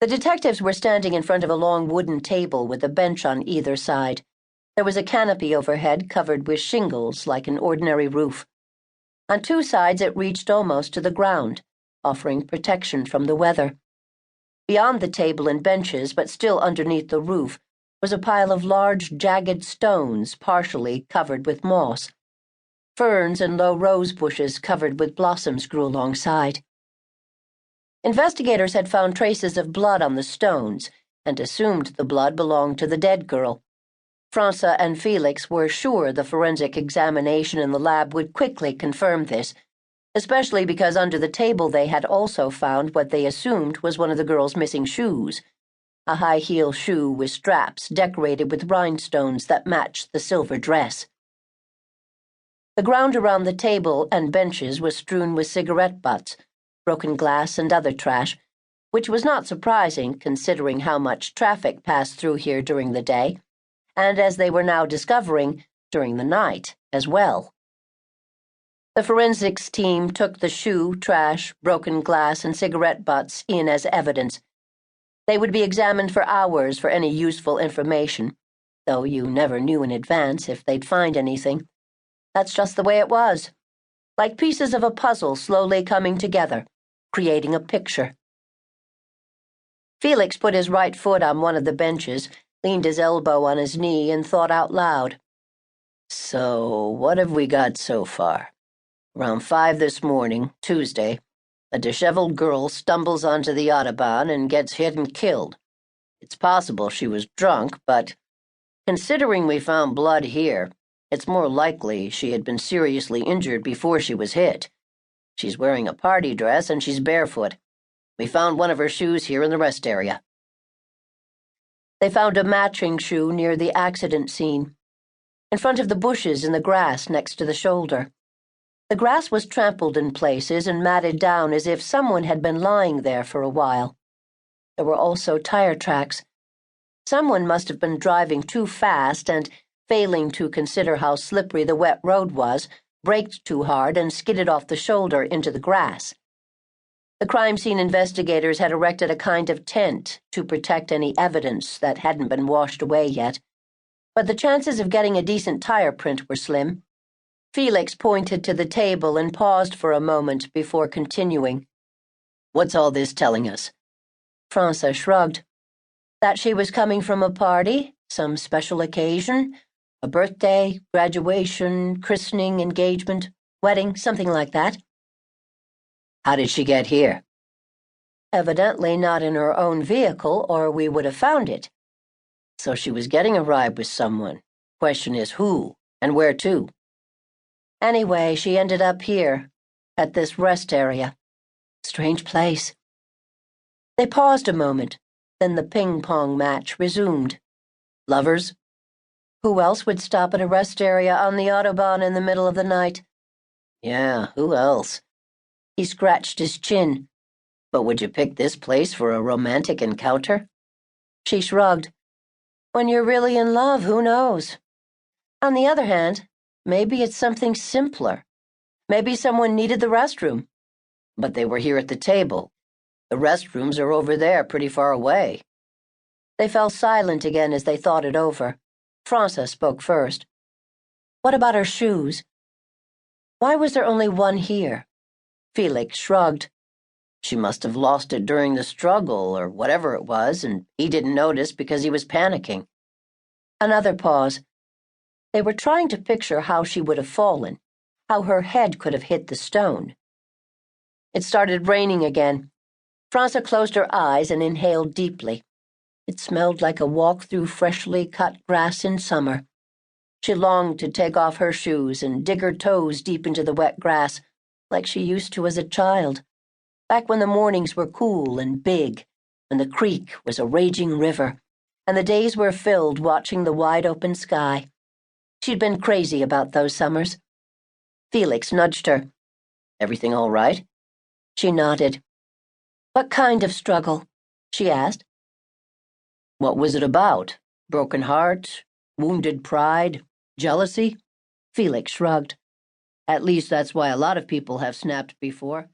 The detectives were standing in front of a long wooden table with a bench on either side. There was a canopy overhead covered with shingles like an ordinary roof. On two sides it reached almost to the ground, offering protection from the weather. Beyond the table and benches, but still underneath the roof, was a pile of large, jagged stones partially covered with moss. Ferns and low rose bushes covered with blossoms grew alongside. Investigators had found traces of blood on the stones and assumed the blood belonged to the dead girl. Franza and Felix were sure the forensic examination in the lab would quickly confirm this, especially because under the table they had also found what they assumed was one of the girl's missing shoes, a high-heel shoe with straps decorated with rhinestones that matched the silver dress. The ground around the table and benches was strewn with cigarette butts, broken glass, and other trash, which was not surprising considering how much traffic passed through here during the day, and as they were now discovering, during the night as well. The forensics team took the shoe, trash, broken glass, and cigarette butts in as evidence. They would be examined for hours for any useful information, though you never knew in advance if they'd find anything. That's just the way it was, like pieces of a puzzle slowly coming together, creating a picture. Felix put his right foot on one of the benches, leaned his elbow on his knee, and thought out loud. So, what have we got so far? Around 5 this morning, Tuesday, a disheveled girl stumbles onto the autobahn and gets hit and killed. It's possible she was drunk, but considering we found blood here, it's more likely she had been seriously injured before she was hit. She's wearing a party dress and she's barefoot. We found one of her shoes here in the rest area. They found a matching shoe near the accident scene, in front of the bushes in the grass next to the shoulder. The grass was trampled in places and matted down as if someone had been lying there for a while. There were also tire tracks. Someone must have been driving too fast and, failing to consider how slippery the wet road was, braked too hard and skidded off the shoulder into the grass. The crime scene investigators had erected a kind of tent to protect any evidence that hadn't been washed away yet, but the chances of getting a decent tire print were slim. Felix pointed to the table and paused for a moment before continuing. What's all this telling us? Franza shrugged. That she was coming from a party, some special occasion, a birthday, graduation, christening, engagement, wedding, something like that. How did she get here? Evidently not in her own vehicle, or we would have found it. So she was getting a ride with someone. Question is who, and where to? Anyway, she ended up here, at this rest area. Strange place. They paused a moment, then the ping-pong match resumed. Lovers? Who else would stop at a rest area on the autobahn in the middle of the night? Yeah, who else? He scratched his chin. But would you pick this place for a romantic encounter? She shrugged. When you're really in love, who knows? On the other hand, maybe it's something simpler. Maybe someone needed the restroom. But they were here at the table. The restrooms are over there, pretty far away. They fell silent again as they thought it over. Franza spoke first. What about her shoes? Why was there only one here? Felix shrugged. She must have lost it during the struggle, or whatever it was, and he didn't notice because he was panicking. Another pause. They were trying to picture how she would have fallen, how her head could have hit the stone. It started raining again. Franza closed her eyes and inhaled deeply. It smelled like a walk through freshly cut grass in summer. She longed to take off her shoes and dig her toes deep into the wet grass, like she used to as a child, back when the mornings were cool and big, when the creek was a raging river, and the days were filled watching the wide-open sky. She'd been crazy about those summers. Felix nudged her. Everything all right? She nodded. What kind of struggle? She asked. What was it about? Broken heart? Wounded pride? Jealousy? Felix shrugged. At least that's why a lot of people have snapped before.